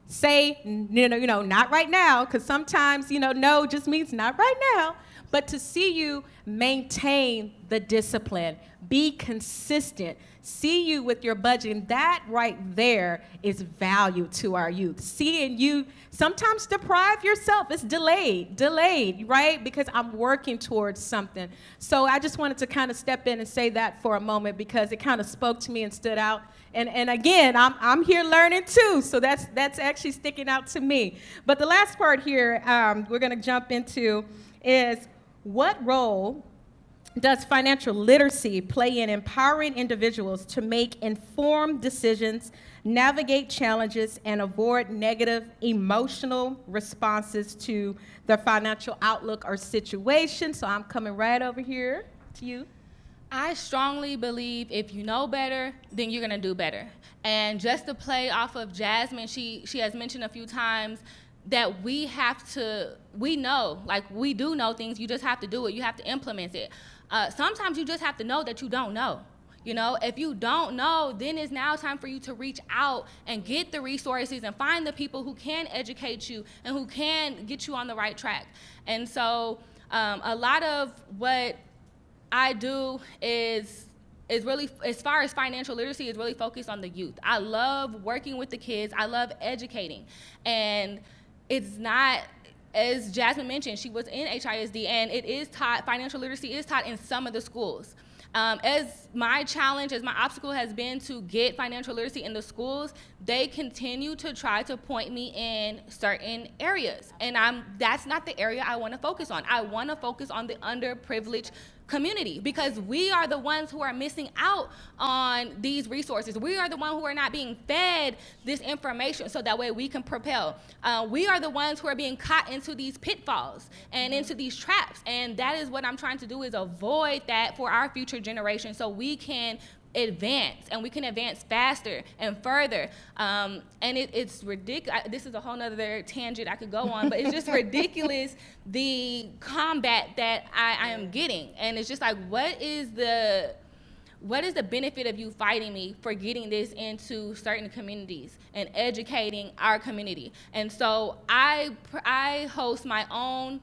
say, not right now, because sometimes, no just means not right now, but to see you maintain the discipline, be consistent, see you with your budget, and that right there is value to our youth. Seeing you sometimes deprive yourself, it's delayed, right? Because I'm working towards something. So I just wanted to kind of step in and say that for a moment, because it kind of spoke to me and stood out. And again, I'm here learning too, so that's actually sticking out to me. But the last part here we're going to jump into is, what role does financial literacy play in empowering individuals to make informed decisions, navigate challenges, and avoid negative emotional responses to their financial outlook or situation? So I'm coming right over here to you. I strongly believe if you know better, then you're gonna do better. And just to play off of Jasmine, she has mentioned a few times that we know, like we do know things, you just have to do it, you have to implement it. Sometimes you just have to know that you don't know. You know, if you don't know, then it's now time for you to reach out and get the resources and find the people who can educate you and who can get you on the right track. And so a lot of what I do is really, as far as financial literacy, is really focused on the youth. I love working with the kids. I love educating. And it's not, as Jasmine mentioned, she was in HISD, and it is taught, financial literacy is taught in some of the schools. As my challenge, as my obstacle has been to get financial literacy in the schools, they continue to try to point me in certain areas. And that's not the area I want to focus on. I want to focus on the underprivileged community, because we are the ones who are missing out on these resources. We are the ones who are not being fed this information so that way we can propel. We are the ones who are being caught into these pitfalls and into these traps. And that is what I'm trying to do, is avoid that for our future generation so we can advance, and we can advance faster and further. And it's ridiculous. This is a whole nother tangent I could go on, but it's just ridiculous, the combat that I am getting. And it's just like, what is the benefit of you fighting me for getting this into certain communities and educating our community? And so I host my own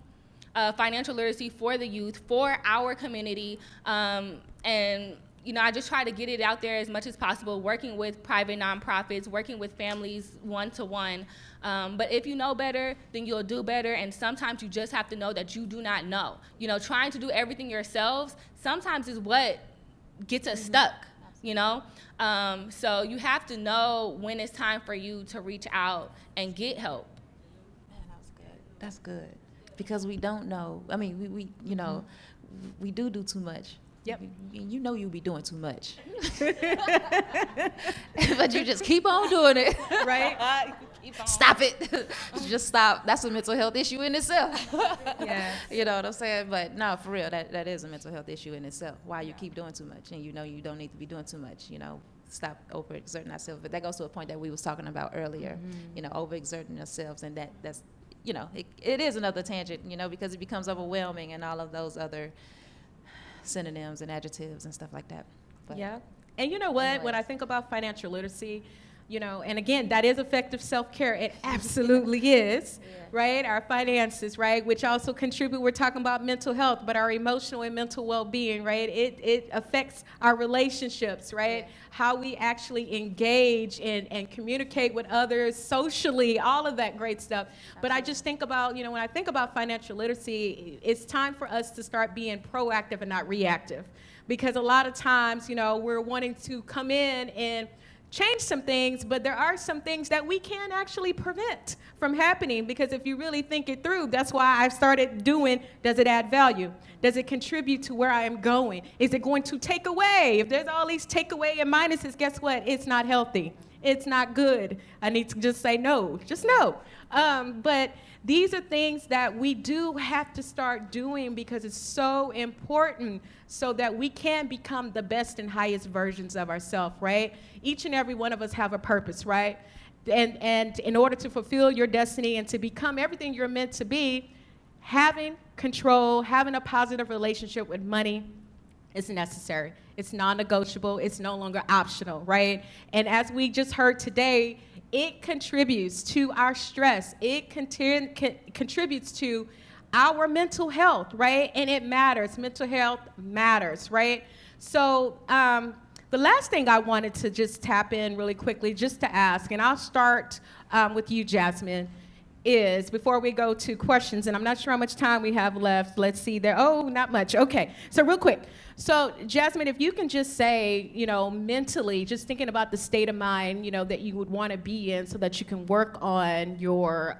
financial literacy for the youth, for our community, and you know, I just try to get it out there as much as possible, working with private nonprofits, working with families one-to-one. But if you know better, then you'll do better. And sometimes you just have to know that you do not know. You know, trying to do everything yourselves sometimes is what gets us stuck, you know? So you have to know when it's time for you to reach out and get help. Man, that was good. That's good. Because we don't know. I mean, we you know, we do too much. Yep. You know you be doing too much. But you just keep on doing it. Right? Stop it. Just stop. That's a mental health issue in itself. Yeah. You know what I'm saying? But no, for real, that is a mental health issue in itself. Why you keep doing too much, and you know you don't need to be doing too much, you know. Stop overexerting ourselves. But that goes to a point that we was talking about earlier, you know, overexerting ourselves, and that's, you know, it is another tangent, you know, because it becomes overwhelming and all of those other synonyms and adjectives and stuff like that. But yeah. And you know what? anyways. When I think about financial literacy, you know, and again, that is effective self-care. It absolutely is, right? Our finances, right? Which also contribute, we're talking about mental health, but our emotional and mental well-being, right? It affects our relationships, right? Yeah. How we actually engage and communicate with others socially, all of that great stuff. But I just think about, you know, when I think about financial literacy, it's time for us to start being proactive and not reactive. Because a lot of times, you know, we're wanting to come in and change some things, but there are some things that we can actually prevent from happening, because if you really think it through, that's why I've started doing, does it add value? Does it contribute to where I am going? Is it going to take away? If there's all these takeaway and minuses, guess what? It's not healthy. It's not good. I need to just say no, just no. But these are things that we do have to start doing because it's so important so that we can become the best and highest versions of ourselves, right? Each and every one of us have a purpose, right? And in order to fulfill your destiny and to become everything you're meant to be, having control, having a positive relationship with money is necessary. It's non-negotiable. It's no longer optional, right? And as we just heard today, it contributes to our stress. It contributes to our mental health, right? And it matters. Mental health matters, right? So the last thing I wanted to just tap in really quickly, just to ask, and I'll start with you, Jasmine, is before we go to questions, and I'm not sure how much time we have left. Let's see there. Oh, not much. Okay. So real quick. So Jasmine, if you can just say, you know, mentally, just thinking about the state of mind, you know, that you would want to be in so that you can work on your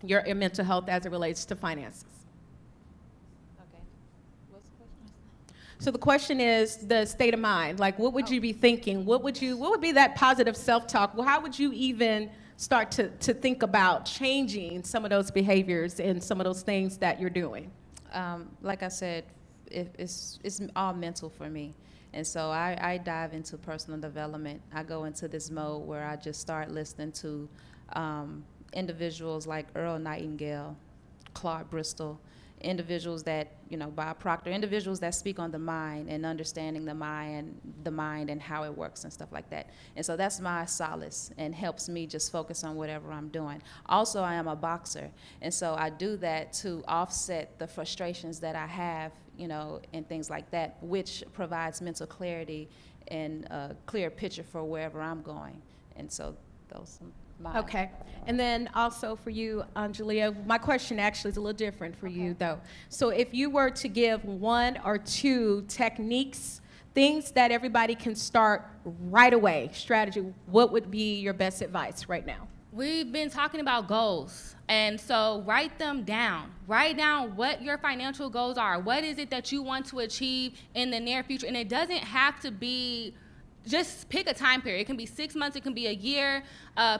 mental health as it relates to finances. Okay. What's the question? So the question is the state of mind. Like, what would you be thinking? What would be that positive self-talk? Well, how would you even start to think about changing some of those behaviors and some of those things that you're doing? Like I said, it's all mental for me. And so I dive into personal development. I go into this mode where I just start listening to individuals like Earl Nightingale, Clark Bristol, individuals that, Bob Proctor, individuals that speak on the mind and understanding the mind and how it works and stuff like that. And so that's my solace and helps me just focus on whatever I'm doing. Also, I am a boxer, and so I do that to offset the frustrations that I have, and things like that, which provides mental clarity and a clear picture for wherever I'm going. And so those are my... Okay. And then also for you, Ahngelea, my question actually is a little different for you, though. So if you were to give 1 or 2 techniques, things that everybody can start right away, strategy, what would be your best advice right now? We've been talking about goals, and so write them down. Write down what your financial goals are. What is it that you want to achieve in the near future? And it doesn't have to be, just pick a time period. It can be 6 months, it can be a year.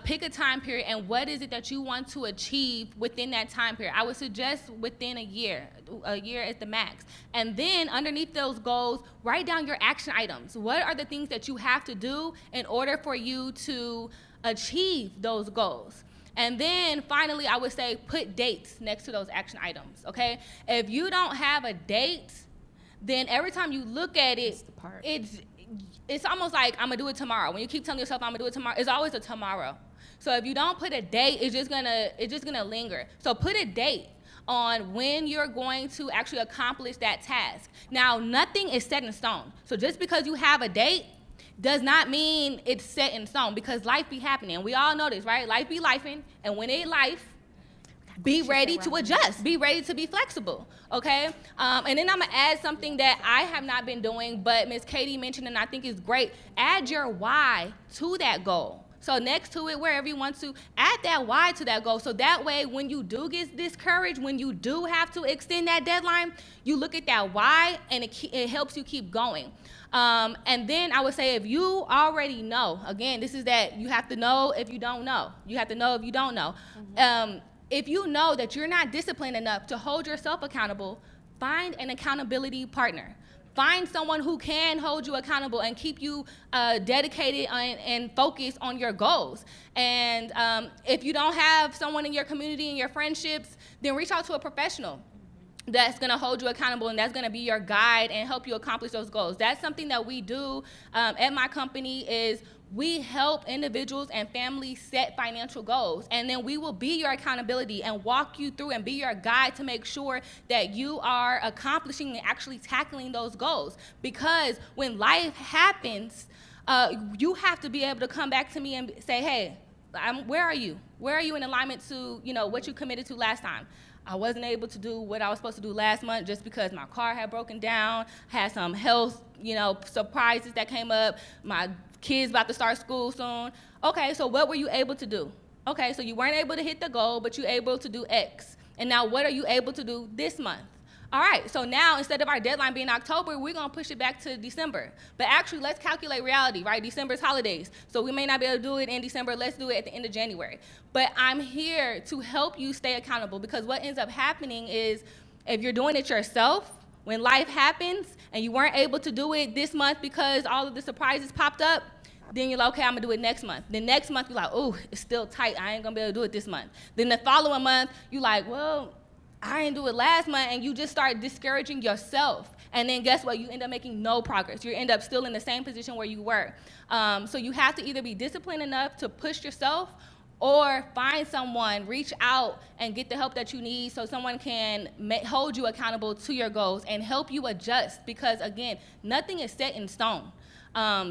Pick a time period, and what is it that you want to achieve within that time period? I would suggest within a year at the max. And then underneath those goals, write down your action items. What are the things that you have to do in order for you to achieve those goals? And then finally, I would say put dates next to those action items, okay? If you don't have a date, then every time you look at it, it's almost like I'm gonna do it tomorrow. When you keep telling yourself I'm gonna do it tomorrow, it's always a tomorrow. So if you don't put a date, it's just gonna linger. So put a date on when you're going to actually accomplish that task. Now, nothing is set in stone. So just because you have a date does not mean it's set in stone, because life be happening. We all know this, right? Life be lifing, and when it life, be ready to adjust. Be ready to be flexible, okay? And then I'm gonna add something that I have not been doing, but Ms. Katie mentioned, and I think is great. Add your why to that goal. So next to it, wherever you want to, add that why to that goal. So that way, when you do get discouraged, when you do have to extend that deadline, you look at that why, and it helps you keep going. And then I would say, if you already know, again, this is that you have to know if you don't know. You have to know if you don't know. If you know that you're not disciplined enough to hold yourself accountable, find an accountability partner. Find someone who can hold you accountable and keep you dedicated and focused on your goals. And if you don't have someone in your community and your friendships, then reach out to a professional that's gonna hold you accountable, and that's gonna be your guide and help you accomplish those goals. That's something that we do at my company. Is we help individuals and families set financial goals, and then we will be your accountability and walk you through and be your guide to make sure that you are accomplishing and actually tackling those goals. Because when life happens, you have to be able to come back to me and say, hey, where are you? Where are you in alignment to what you committed to last time? I wasn't able to do what I was supposed to do last month just because my car had broken down, had some health, surprises that came up. My kids about to start school soon. Okay, so what were you able to do? Okay, so you weren't able to hit the goal, but you were able to do X. And now what are you able to do this month? All right, so now instead of our deadline being October, we're gonna push it back to December. But actually, let's calculate reality, right? December's holidays. So we may not be able to do it in December. Let's do it at the end of January. But I'm here to help you stay accountable, because what ends up happening is, if you're doing it yourself, when life happens and you weren't able to do it this month because all of the surprises popped up, then you're like, okay, I'm gonna do it next month. Then next month, you're like, oh, it's still tight. I ain't gonna be able to do it this month. Then the following month, you're like, well, I didn't do it last month, and you just start discouraging yourself. And then guess what? You end up making no progress. You end up still in the same position where you were. So you have to either be disciplined enough to push yourself, or find someone, reach out and get the help that you need so someone can hold you accountable to your goals and help you adjust. Because again, nothing is set in stone.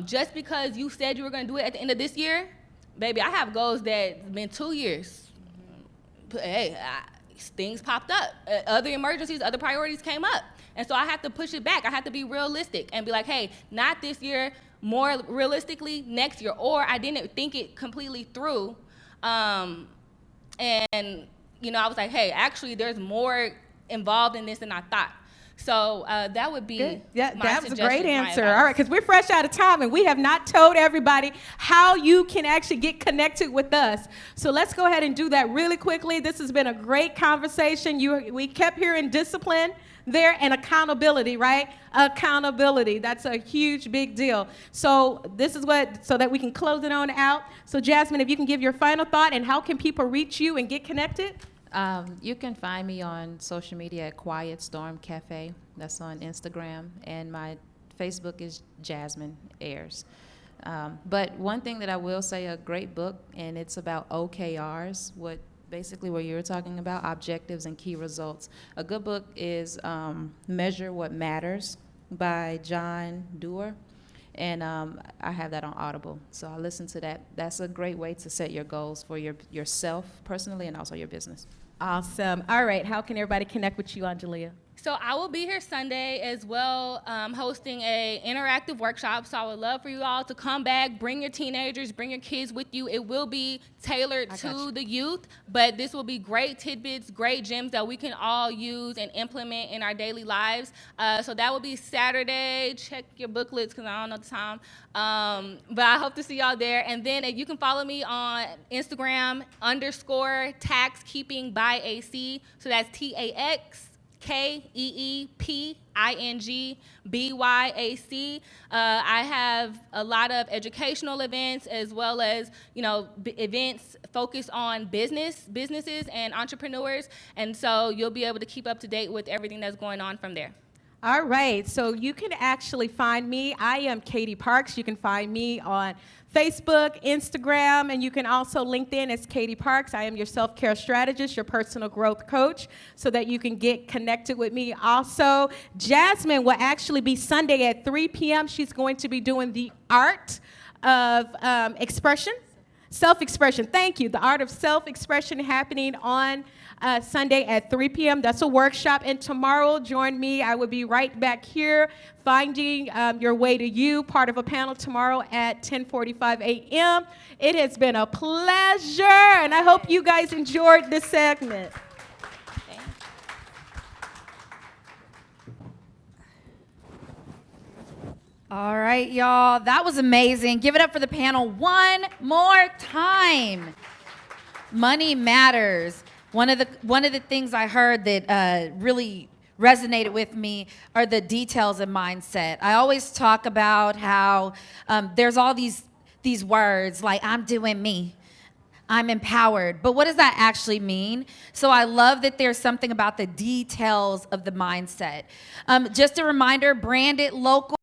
Just because you said you were gonna do it at the end of this year, baby, I have goals that's been 2 years. Hey, things popped up. Other emergencies, other priorities came up. And so I have to push it back. I have to be realistic and be like, hey, not this year, more realistically next year. Or I didn't think it completely through. And I was like, hey, actually there's more involved in this than I thought. So that would be Good. Yeah, my that was a suggestion, great my answer. advice. All right, because we're fresh out of time and we have not told everybody how you can actually get connected with us. So let's go ahead and do that really quickly. This has been a great conversation. We kept hearing discipline there and accountability, right? Accountability. That's a huge, big deal. So this is so that we can close it on out. So Jasmine, if you can give your final thought and how can people reach you and get connected? You can find me on social media at Quiet Storm Cafe. That's on Instagram, and my Facebook is Jasmine Ayers. But one thing that I will say, a great book, and it's about OKRs, basically what you're talking about, objectives and key results. A good book is Measure What Matters by John Doerr. And I have that on Audible, so I listen to that. That's a great way to set your goals for yourself personally and also your business. Awesome. All right, how can everybody connect with you, Ahngelea? So I will be here Sunday as well, hosting a interactive workshop. So I would love for you all to come back, bring your teenagers, bring your kids with you. It will be tailored to the youth, but this will be great tidbits, great gems that we can all use and implement in our daily lives. So that will be Saturday. Check your booklets because I don't know the time. But I hope to see y'all there. And then you can follow me on Instagram _taxkeeping by AC. So that's TAXKEEPINGBYAC. I have a lot of educational events as well as, events focused on businesses and entrepreneurs. And so you'll be able to keep up to date with everything that's going on from there. All right, so you can actually find me. I am Katie Parks. You can find me on Facebook, Instagram, and you can also LinkedIn as Katie Parks. I am your self-care strategist, your personal growth coach, so that you can get connected with me. Also, Jasmine will actually be Sunday at 3 p.m. She's going to be doing the art of expression. Self-expression, thank you. The art of self-expression happening on Sunday at 3 p.m. That's a workshop. And tomorrow, join me. I will be right back here, Finding Your Way to You, part of a panel tomorrow at 10:45 a.m. It has been a pleasure, and I hope you guys enjoyed this segment. All right, y'all. That was amazing. Give it up for the panel one more time. Money matters. One of the things I heard that really resonated with me are the details of mindset. I always talk about how there's all these words like I'm doing me. I'm empowered. But what does that actually mean? So I love that there's something about the details of the mindset. Just a reminder, brand it local.